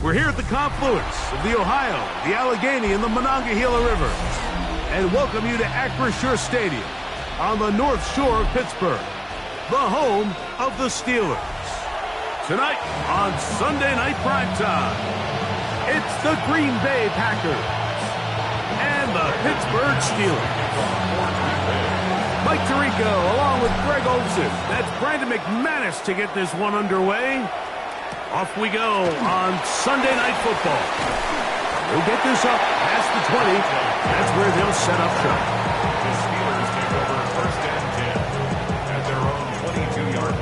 We're here at the confluence of the Ohio, the Allegheny, and the Monongahela River, and welcome you to Acrisure Stadium on the North Shore of Pittsburgh, the home of the Steelers. Tonight on Sunday Night Primetime, it's the Green Bay Packers and the Pittsburgh Steelers. Mike Tirico along with Greg Olsen. That's Brandon McManus to get this one underway. Off we go on Sunday Night Football. We'll get this up past the 20. That's where they'll set up shop. The Steelers take over first and 10 at their own 22-yard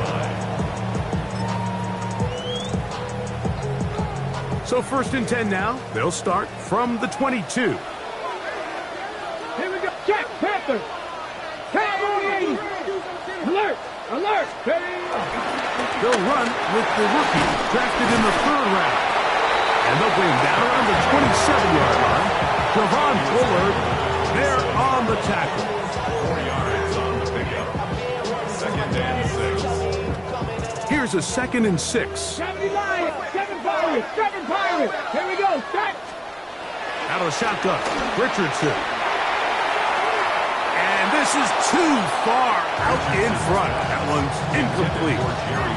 line. So first and 10 now. They'll start from the 22. Here we go. Jack Panther. Cowboy 80. Alert. Alert. They'll run with the rookie drafted in the 3rd round. And they'll bring him down around the 27-yard line. Javon Bullard there on the tackle. 4 yards on the pickup. Second and 6. Here's a 2nd and 6. 70 Lions. 7 Pirates. 7 Pirates. Here we go. Set. Out of the shotgun, Richardson. And this is too far out in front. That one's incomplete.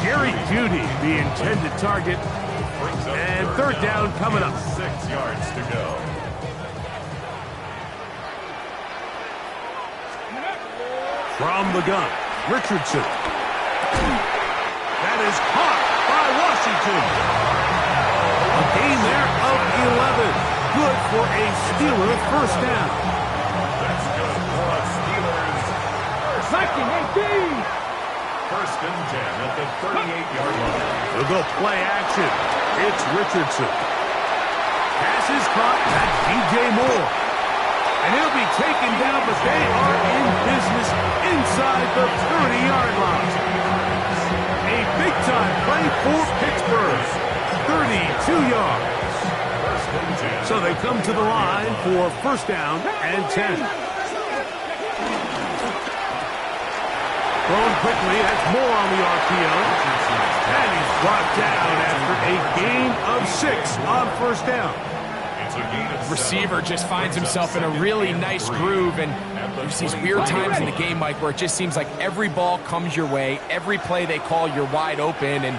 Jerry Jeudy, the intended target. And 3rd down coming up. 6 yards to go. From the gun, Richardson. That is caught by Washington. A gain there of 11. Good for a Steeler first down. That's good for the Steelers. Second and 10. First and 10 at the 38-yard line. They'll go play action. It's Richardson. Pass is caught at DJ Moore. And he'll be taken down, but they are in business inside the 30-yard line. A big-time play for Pittsburgh. 32 yards. First and 10. So they come to the line for first down and 10. Thrown quickly, that's Moore on the RPO. And he's brought down after a gain of 6 on first down. It's a gain of 7. Receiver just finds himself in a really nice groove, and there's these weird times in the game, Mike, where it just seems like every ball comes your way, every play they call, you're wide open, and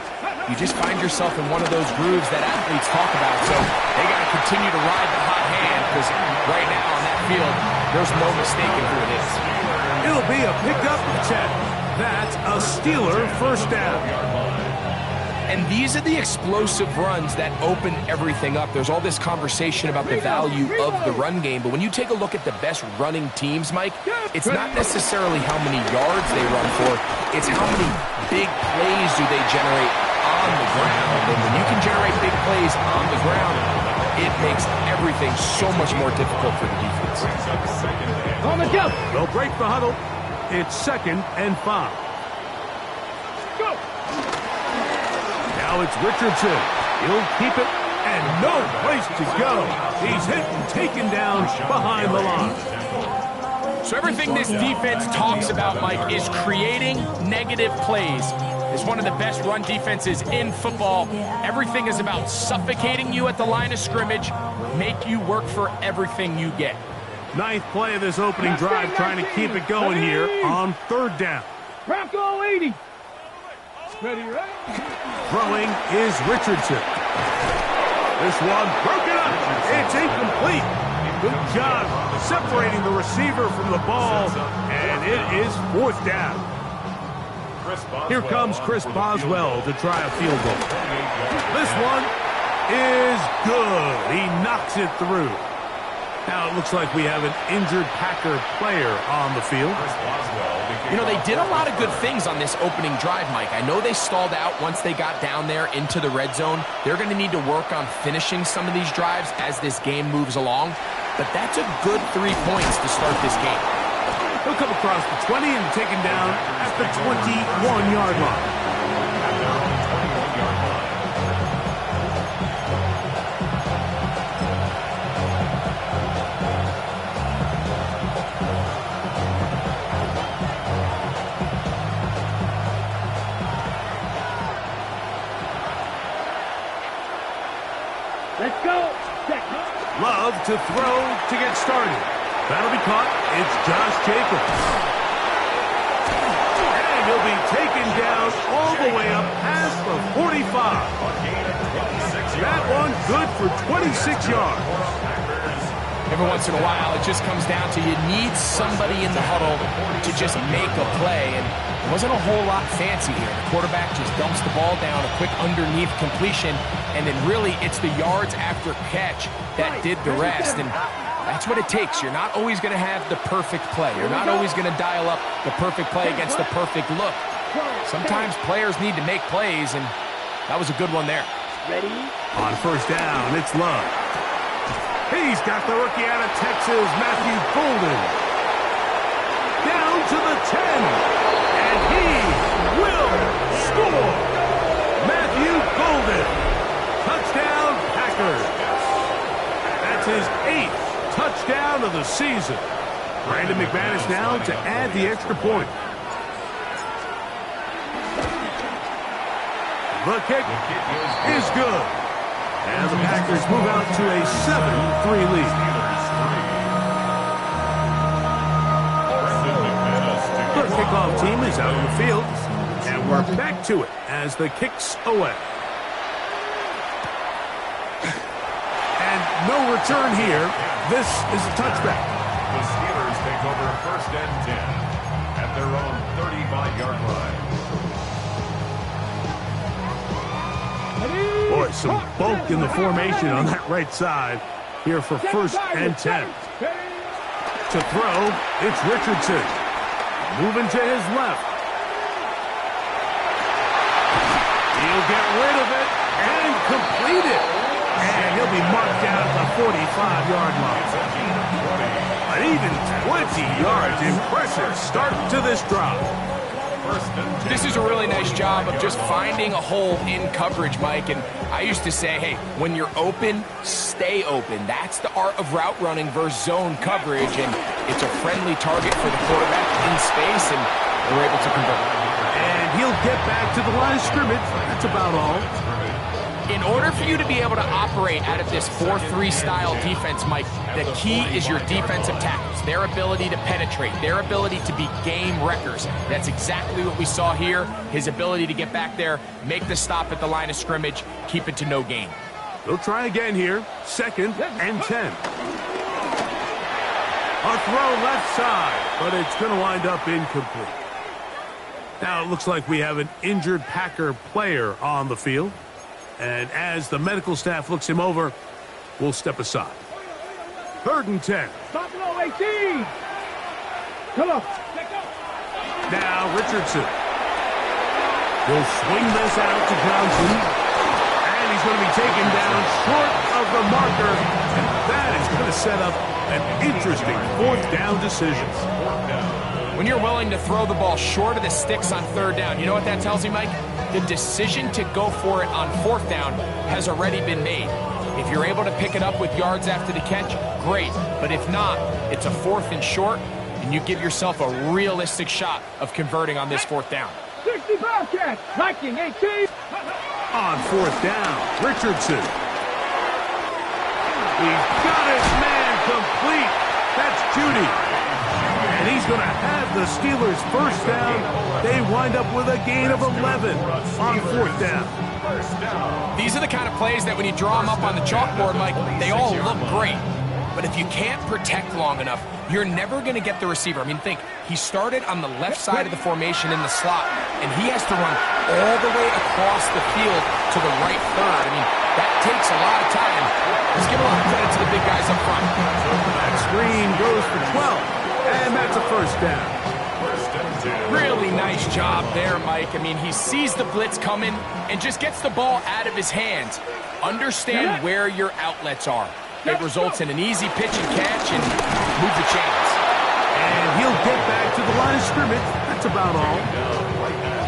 you just find yourself in one of those grooves that athletes talk about. So they got to continue to ride the hot hand, because right now on that field, there's no mistaking who it is. It'll be a pickup of 10. That's a Steeler first down. And these are the explosive runs that open everything up. There's all this conversation about the value of the run game, but when you take a look at the best running teams, Mike, it's not necessarily how many yards they run for, it's how many big plays do they generate on the ground. And when you can generate big plays on the ground, it makes everything so much more difficult for the defense. On the jump. They'll break the huddle. It's 2nd and 5. Go. Now it's Richardson. He'll keep it, and no place to go. He's hit and taken down behind the line. So everything this defense talks about, Mike, is creating negative plays. It's one of the best run defenses in football. Everything is about suffocating you at the line of scrimmage, make you work for everything you get. 9th play of this opening drive, trying to keep it going here on 3rd down. Bronco 80. Ready, right? Throwing is Richardson. This one broken up. It's incomplete. Good job separating the receiver from the ball, and it is 4th down. Here comes Chris Boswell to try a field goal. This one is good. He knocks it through. Now it looks like we have an injured Packer player on the field. You know, they did a lot of good things on this opening drive, Mike. I know they stalled out once they got down there into the red zone. They're going to need to work on finishing some of these drives as this game moves along. But that's a good 3 points to start this game. He'll come across the 20 and taken down at the 21-yard line. Let's go. Check. Love to throw to get started. That'll be caught. It's Josh Jacobs. And he'll be taken down all the way up past the 45. That one good for 26 yards. Every once in a while, it just comes down to you need somebody in the huddle to just make a play. And it wasn't a whole lot fancy here. The quarterback just dumps the ball down, a quick underneath completion, and then really it's the yards after catch that did the rest. And that's what it takes. You're not always going to have the perfect play. You're not always going to dial up the perfect play against the perfect look. Sometimes players need to make plays, and that was a good one there. Ready? On first down, it's Love. He's got the rookie out of Texas, Matthew Golden. Down to the 10. And he will score. Matthew Golden. Touchdown, Packers. That's his 8th touchdown of the season. Brandon McManus now to add the extra point. The kick is good. And the Packers move out to a 7-3 lead. The kickoff team is out on the field. And we're back to it as the kick's away. And no return here. This is a touchback. The Steelers take over first and 10 at their own 35-yard line. Boy, some bulk in the formation on that right side here for first and 10. To throw, it's Richardson. Moving to his left. He'll get rid of it and complete it. And he'll be marked down at the 45-yard line. An even 20 yards. Impressive start to this drive. This is a really nice job of just finding a hole in coverage, Mike. And I used to say, hey, when you're open, stay open. That's the art of route running versus zone coverage. And it's a friendly target for the quarterback in space, and they're able to convert. And he'll get back to the line of scrimmage. That's about all. In order for you to be able to operate out of this 4-3 style defense, Mike, the key is your defensive tackles, their ability to penetrate, their ability to be game wreckers. That's exactly what we saw here, his ability to get back there, make the stop at the line of scrimmage, keep it to no gain. They'll try again here, 2nd and 10. A throw left side, but it's going to wind up incomplete. Now it looks like we have an injured Packer player on the field. And as the medical staff looks him over, we'll step aside. 3rd and 10. Stop it all, 18. Come on. Now Richardson. He'll swing this out to Johnson. And he's going to be taken down short of the marker. And that is going to set up an interesting 4th down decision. When you're willing to throw the ball short of the sticks on 3rd down, you know what that tells you, Mike? The decision to go for it on 4th down has already been made. If you're able to pick it up with yards after the catch, great. But if not, it's a 4th and short, and you give yourself a realistic shot of converting on this 4th down. 65 catch. Viking 18. On 4th down, Richardson. He's got his man complete. That's Judy. And he's going to have the Steelers first down. They wind up with a gain of 11 on 4th down. These are the kind of plays that when you draw them up on the chalkboard, Mike, they all look great. But if you can't protect long enough, you're never going to get the receiver. I mean, think, he started on the left side of the formation in the slot, and he has to run all the way across the field to the right third. I mean, that takes a lot of time. Let's give a lot of credit to the big guys up front. That screen goes for 12. And that's a first down. Really nice job there, Mike. I mean, he sees the blitz coming and just gets the ball out of his hands. Understand where your outlets are. It results in an easy pitch and catch and move the chains. And he'll get back to the line of scrimmage. That's about all.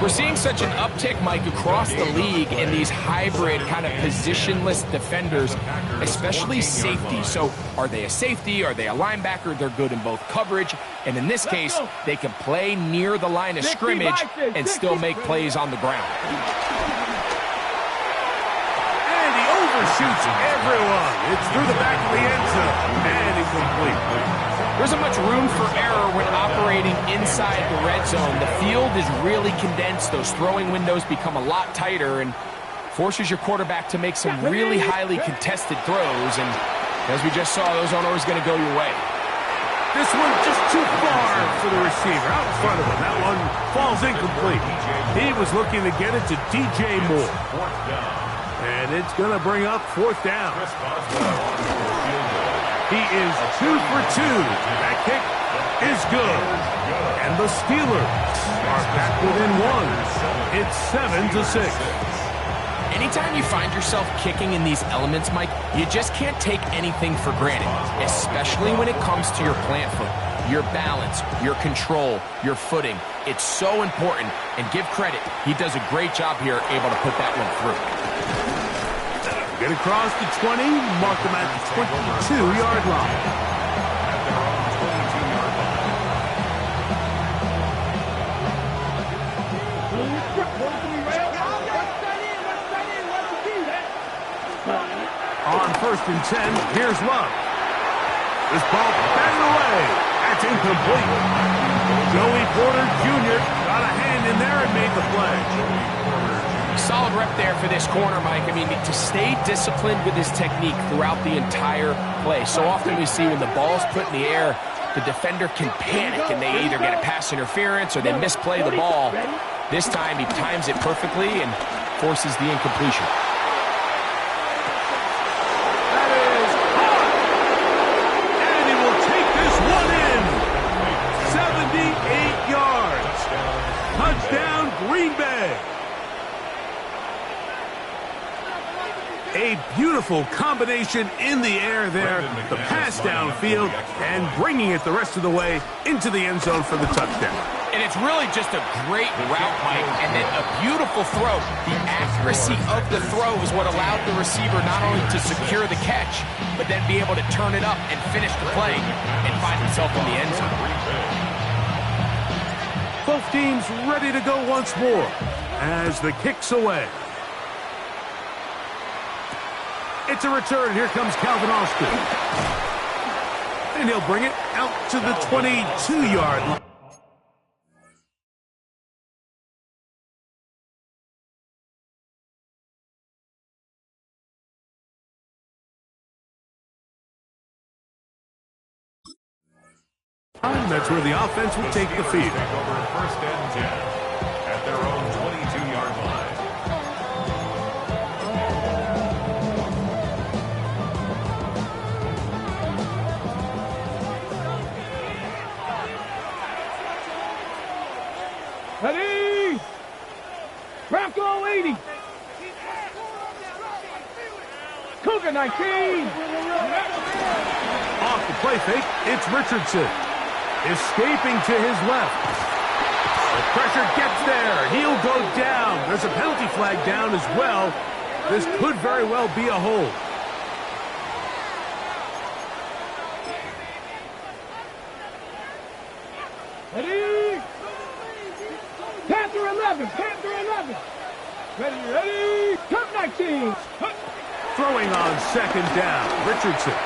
We're seeing such an uptick, Mike, across the league in these hybrid kind of positionless defenders, especially safety. So are they a safety? Are they a linebacker? They're good in both coverage. And in this case, they can play near the line of scrimmage and still make plays on the ground. And he shoots everyone. It's through the back of the end zone and incomplete. There isn't much room for error when operating inside the red zone. The field is really condensed. Those throwing windows become a lot tighter and forces your quarterback to make some really highly contested throws. And as we just saw, those aren't always going to go your way. This one just too far for the receiver out in front of him. That one falls incomplete. He was looking to get it to DJ Moore. And it's going to bring up fourth down. He is 2 for 2. That kick is good. And the Steelers are back within one. It's 7-6. Anytime you find yourself kicking in these elements, Mike, you just can't take anything for granted, especially when it comes to your plant foot, your balance, your control, your footing. It's so important, and give credit. He does a great job here able to put that one through. Get across the 20, mark them at the 22-yard line. On 1st and 10, here's Love. This ball batted away. That's incomplete. Joey Porter Jr. got a hand in there and made the play. Solid rep there for this corner, Mike. I mean, to stay disciplined with his technique throughout the entire play. So often we see when the ball's put in the air, the defender can panic and they either get a pass interference or they misplay the ball. This time he times it perfectly and forces the incompletion. Touchdown, Green Bay. A beautiful combination in the air there. The pass downfield and bringing it the rest of the way into the end zone for the touchdown. And it's really just a great route, Mike, and then a beautiful throw. The accuracy of the throw is what allowed the receiver not only to secure the catch, but then be able to turn it up and finish the play and find himself in the end zone. Both teams ready to go once more as the kick's away. It's a return. Here comes Calvin Austin. And he'll bring it out to the 22-yard line. That's where the offense will take the field. Over 1st and 10 at their own 22-yard line. Ready? Bronco 80. Cougar 19. Off the play fake, it's Richardson. Escaping to his left. The pressure gets there. He'll go down. There's a penalty flag down as well. This could very well be a hold. Ready? Panther 11. Panther 11. Ready? Turn 19. Throwing on 2nd down. Richardson.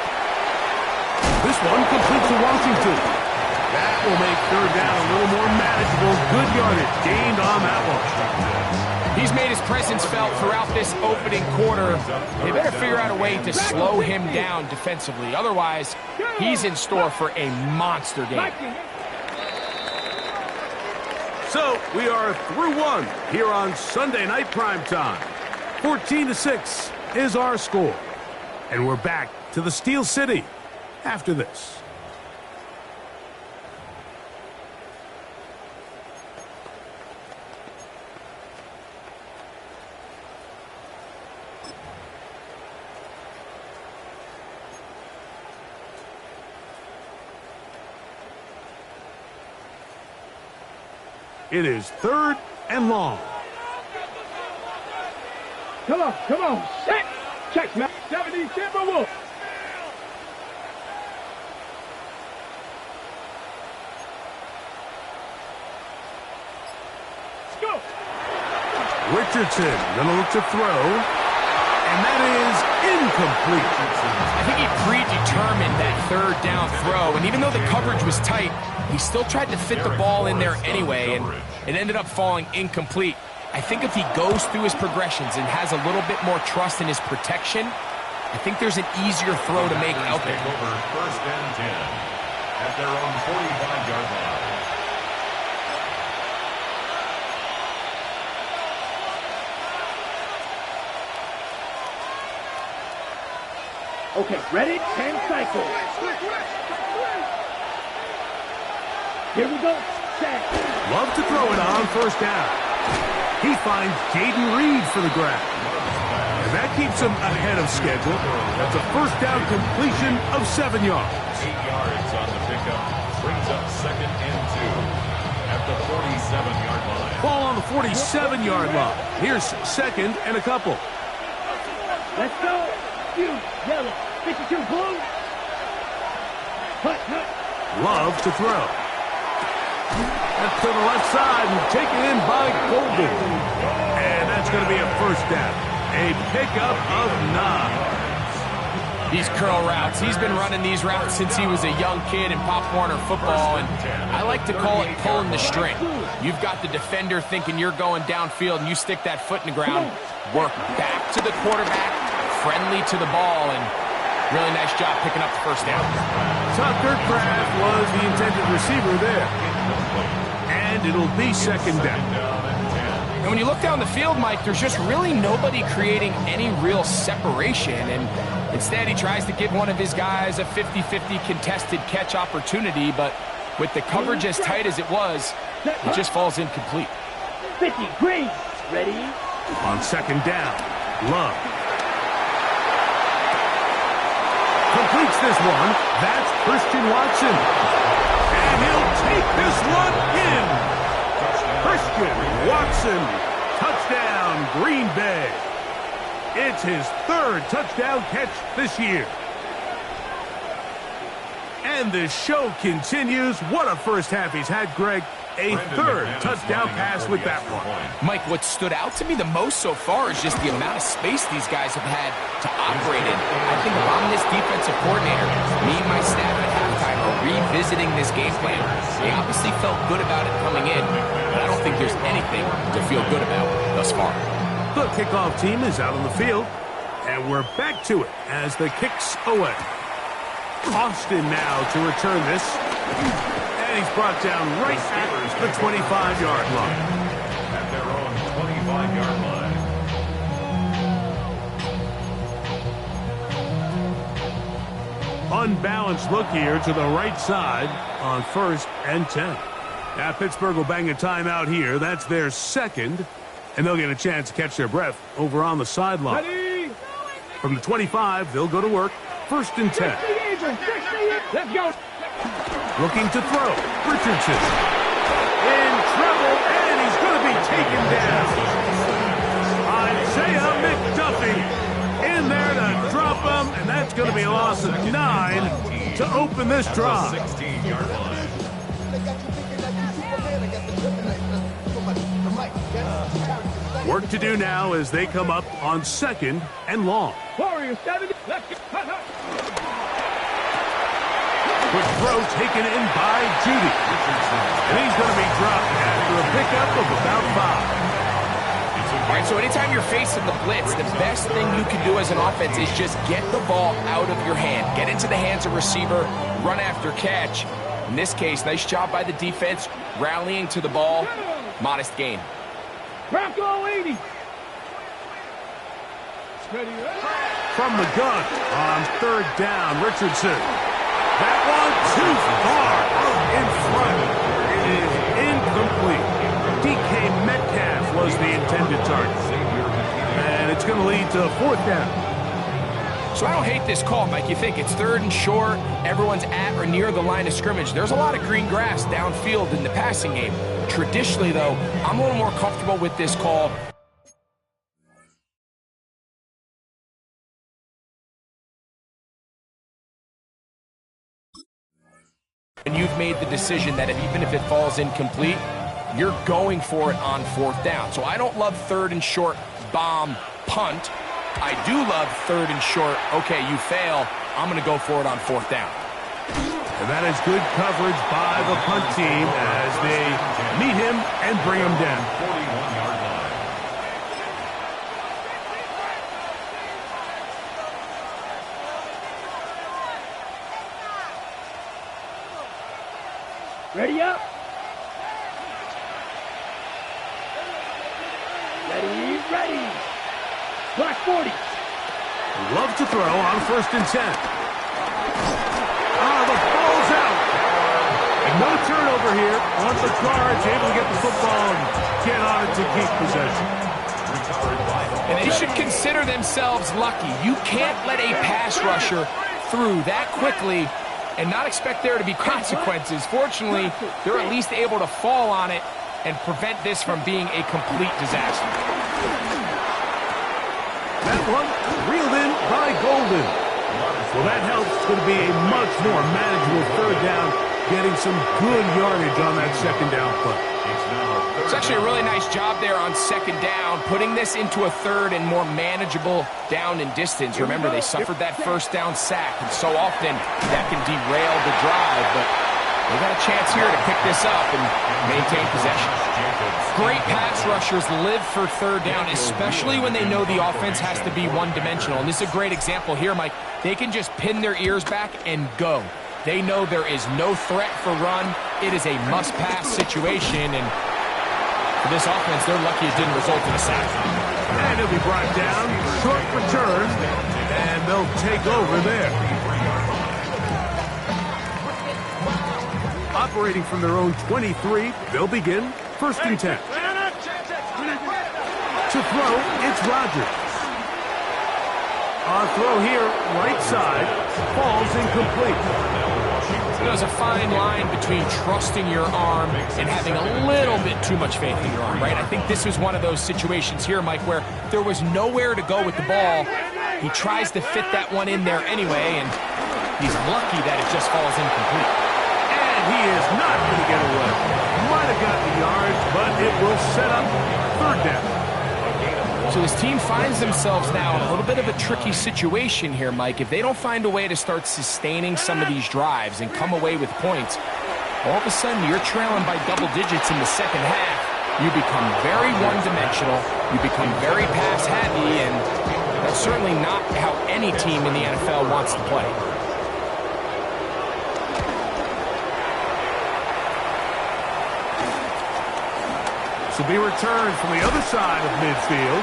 This one complete to Washington. That will make 3rd down a little more manageable. Good yardage gained on that one. He's made his presence felt throughout this opening quarter. They better figure out a way to slow him down defensively. Otherwise, he's in store for a monster game. So we are through one here on Sunday Night Primetime. 14-6 is our score. And we're back to the Steel City after this. It is 3rd and long. Come on. Set. Check, man. 70 Timberwolves. Let's go. Richardson gonna look to throw. And that is incomplete. I think he predetermined that third down throw, and even though the coverage was tight, he still tried to fit the ball in there anyway, and it ended up falling incomplete. I think if he goes through his progressions and has a little bit more trust in his protection, I think there's an easier throw to make out there. Over first and 10 at their own 45-yard line. Okay, ready? 10 cycles. Here we go. Set. Love to throw it on first down. He finds Jaden Reed for the grab. And that keeps him ahead of schedule. That's a first down completion of 7 yards. 8 yards on the pickup. Brings up second and 2 at the 47-yard line. Ball on the 47-yard line. Here's second and a couple. Let's go. You, yellow. 52, blue. Hut, hut. Love to throw. That's to the left side and taken in by Golden. And that's going to be a first down. A pickup of 9. These curl routes, he's been running these routes since he was a young kid in Pop Warner football, and I like to call it pulling the string. You've got the defender thinking you're going downfield, and you stick that foot in the ground, work back to the quarterback, friendly to the ball, and really nice job picking up the first down. Tucker Kraft was the intended receiver there. And it'll be second down. And when you look down the field, Mike, there's just really nobody creating any real separation. And instead, he tries to give one of his guys a 50-50 contested catch opportunity. But with the coverage as tight as it was, it just falls incomplete. 50, green. Ready? On second down, Love. Completes this one. That's Christian Watson. And he'll take this one in. Christian Watson, touchdown, Green Bay. It's his third touchdown catch this year. And the show continues. What a first half he's had, Greg. A third touchdown pass with that one. Mike, what stood out to me the most so far is just the amount of space these guys have had to operate in. I think if I'm this defensive coordinator, me and my staff at halftime are revisiting this game plan. They obviously felt good about it coming in, but I don't think there's anything to feel good about thus far. The kickoff team is out on the field, and we're back to it as the kick's away. Austin now to return this. And he's brought down right at the 25-yard line. At their own 25-yard line. Unbalanced look here to the right side on first and 10. Now Pittsburgh will bang a timeout here. That's their second. And they'll get a chance to catch their breath over on the sideline. Ready? From the 25, they'll go to work. First and 10. Let's go. Looking to throw. Richardson. In trouble, and he's going to be taken down. Isaiah McDuffie in there to drop him, and that's going to be a loss of 9 to open this drive. 16-yard line. Work to do now as they come up on second and long. Warriors 70. Let's go. Quick throw taken in by Judy. And he's going to be dropped after a pickup of about 5. All right, so anytime you're facing the blitz, the best thing you can do as an offense is just get the ball out of your hand. Get into the hands of receiver, run after catch. In this case, nice job by the defense, rallying to the ball. Modest gain. Bronco 80. From the gun on third down, Richardson. That one too far in front. It is incomplete. DK Metcalf was the intended target. And it's going to lead to fourth down. So I don't hate this call, Mike. You think it's third and short, everyone's at or near the line of scrimmage. There's a lot of green grass downfield in the passing game. Traditionally, though, I'm a little more comfortable with this call. And you've made the decision that even if it falls incomplete, you're going for it on fourth down. So I don't love third and short, bomb, punt. I do love third and short. Okay, you fail. I'm going to go for it on fourth down. And that is good coverage by the punt team as they meet him and bring him down. 41-yard line. Ready up. Ready, ready. Black 40. Love to throw on 1st and 10. The ball's out. And no turnover here. On the Cards, able to get the football and get on it to keep possession. And they should consider themselves lucky. You can't let a pass rusher through that quickly and not expect there to be consequences. Fortunately, they're at least able to fall on it and prevent this from being a complete disaster. That one reeled in by Golden. Well, that helps. It's going to be a much more manageable third down, getting some good yardage on that second down play. It's actually a really nice job there on second down, putting this into a third and more manageable down and distance. Remember, they suffered that first down sack, and so often that can derail the drive, but they got a chance here to pick this up and maintain possession. Great pass rushers live for third down, especially when they know the offense has to be one-dimensional. And this is a great example here, Mike. They can just pin their ears back and go. They know there is no threat for run. It is a must-pass situation, and for this offense, they're lucky it didn't result in a sack. And he'll be brought down, short return, and they'll take over there. Operating from their own 23, they'll begin 1st and 10. To throw, it's Rodgers. On throw here, right side, falls incomplete. There's a fine line between trusting your arm and having a little bit too much faith in your arm, right? I think this was one of those situations here, Mike, where there was nowhere to go with the ball. He tries to fit that one in there anyway, and he's lucky that it just falls incomplete. And he is not going to get away. Might have gotten the yards, but it will set up third down. So this team finds themselves now in a little bit of a tricky situation here, Mike. If they don't find a way to start sustaining some of these drives and come away with points, all of a sudden you're trailing by double digits in the second half. You become very one-dimensional. You become very pass-heavy, and that's certainly not how any team in the NFL wants to play. This will be returned from the other side of midfield.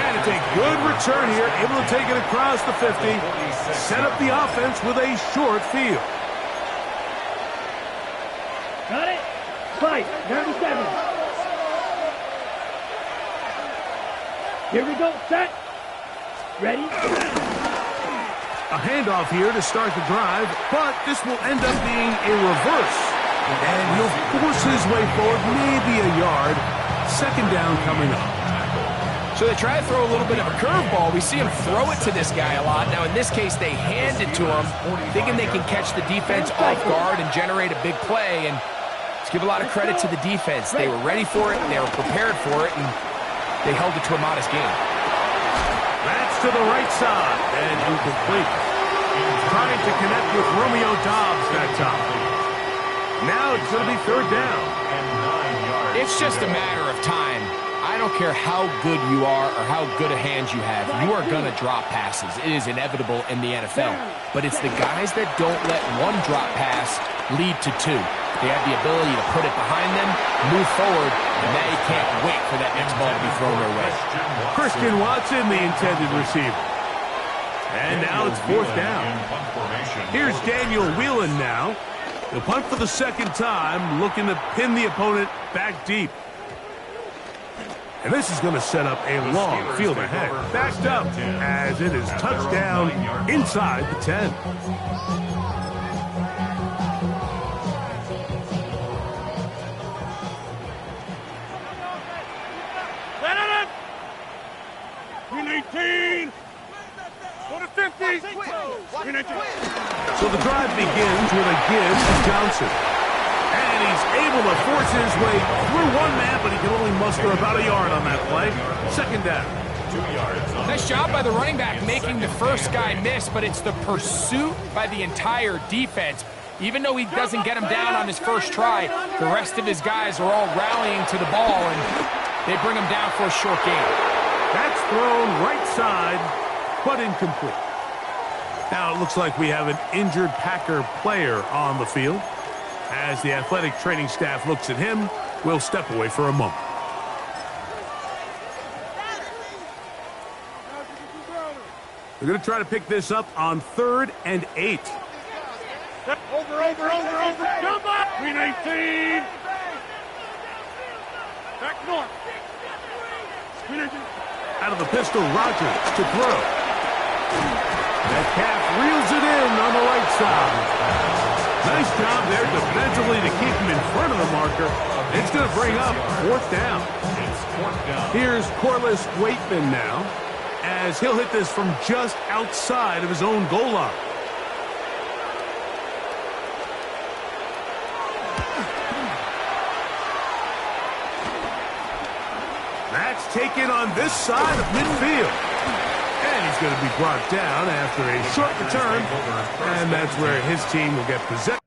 And it's a good return here, able to take it across the 50. Set up the offense with a short field. Got it. Fight, 97. Here we go, set. Ready? A handoff here to start the drive, but this will end up being a reverse. And he'll force his way forward, maybe a yard. Second down coming up. So they try to throw a little bit of a curveball. We see him throw it to this guy a lot. Now, in this case, they hand it to him, thinking they can catch the defense off guard and generate a big play. And let's give a lot of credit to the defense. They were ready for it, they were prepared for it, and they held it to a modest gain. That's to the right side, and incomplete. Trying to connect with Romeo Doubs that time. Now it's going to be third down. It's just a matter of time. I don't care how good you are or how good a hand you have. You are going to drop passes. It is inevitable in the NFL. But it's the guys that don't let one drop pass lead to two. They have the ability to put it behind them, move forward, and they can't wait for that next ball to be thrown their way. Christian Watson, the intended receiver. And now it's fourth down. Here's Daniel Whelan now. He'll punt for the second time, looking to pin the opponent back deep. And this is going to set up a long field ahead. Backed up as it is touchdown inside the 10. So the drive begins with a give to Johnson. And he's able to force his way through one man, but he can only muster about a yard on that play. Second down. yards. Nice job by the running back making the first guy miss, but it's the pursuit by the entire defense. Even though he doesn't get him down on his first try, the rest of his guys are all rallying to the ball, and they bring him down for a short gain. That's thrown right side, but incomplete. Now it looks like we have an injured Packer player on the field. As the athletic training staff looks at him, we'll step away for a moment. They're going to try to pick this up on 3rd and 8. Over. Come on. Green 18. Back north. Green 18. Out of the pistol, Rodgers to throw. Metcalf reels it in on the right side. Nice job there defensively to keep him in front of the marker. It's going to bring up 4th down. It's 4th down. Here's Corliss Waitman now, as he'll hit this from just outside of his own goal line. That's taken on this side of midfield. And he's going to be brought down after a short return. And that's where his team will get possession.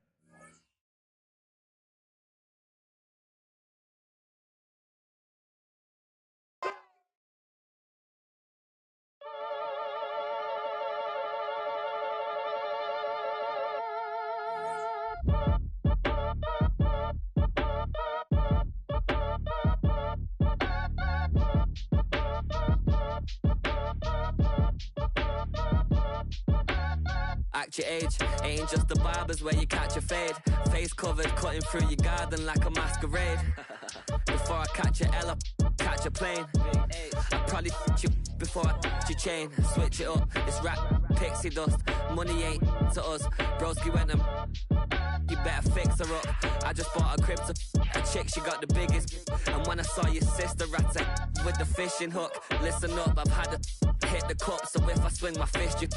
Act your age, ain't just the barbers where you catch a fade. Face covered, cutting through your garden like a masquerade. Before I catch a L up, catch a plane. I probably f*** you before I f*** your chain. Switch it up, it's rap, pixie dust. Money ain't to us, broski went and you better fix her up. I just bought a crib to a chick, she got the biggest. And when I saw your sister rat with the fishing hook, listen up, I've had to hit the cup, so if I swing my fist, you